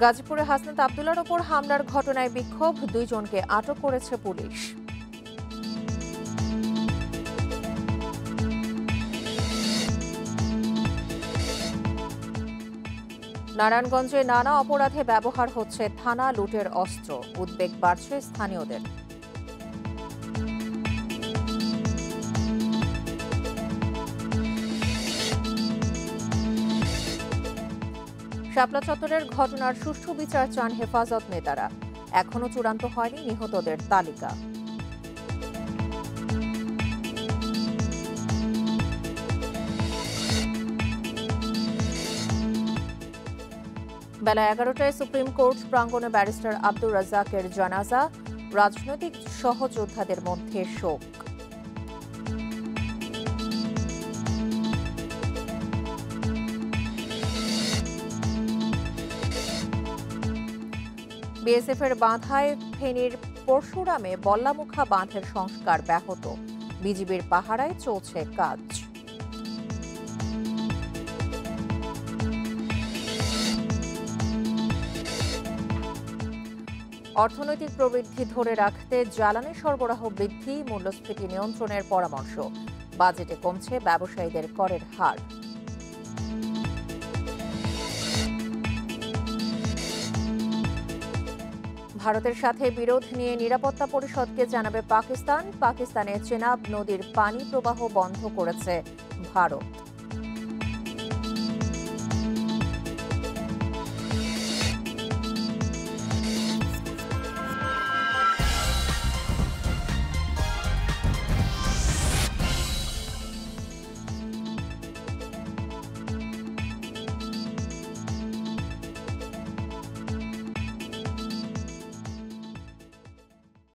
গাজীপুরে হাসনাত আবদুল্লাহর ওপর হামলার ঘটনায় বিক্ষোভ, 2 জনকে আটক করেছে পুলিশ। নারায়ণগঞ্জে নানা অপরাধে ব্যবহার হচ্ছে থানা লুটের অস্ত্র, উদ্বেগ বাড়ছে স্থানীয়দের। শাপলা চত্বরের ঘটনার সুষ্ঠু বিচার চান হেফাজত নেতারা, এখনো চূড়ান্ত হয়নি নিহতদের তালিকা। বেলা 11টায় সুপ্রিম কোর্ট প্রাঙ্গণে ব্যারিস্টার আব্দুর রাজ্জাকের জানাজা, রাজনৈতিক সহযোদ্ধাদের মধ্যে শোক। বিএসএফের বাঁধায় ফেনীর পরশুরামে বল্লামুখা বাঁধের সংস্কার ব্যাহত, বিজিবির পাহারায় চলছে কাজ। অর্থনৈতিক প্রবৃদ্ধি ধরে রাখতে জ্বালানি সরবরাহ বৃদ্ধি, মূল্যস্ফীতি নিয়ন্ত্রণের পরামর্শ, বাজেটে কমছে ব্যবসায়ীদের করের হার। ভারতের সাথে বিরোধ নিয়ে নিরাপত্তা পরিষদকে জানাবে পাকিস্তান। পাকিস্তানে চেনাব নদীর পানি প্রবাহ বন্ধ করেছে ভারত।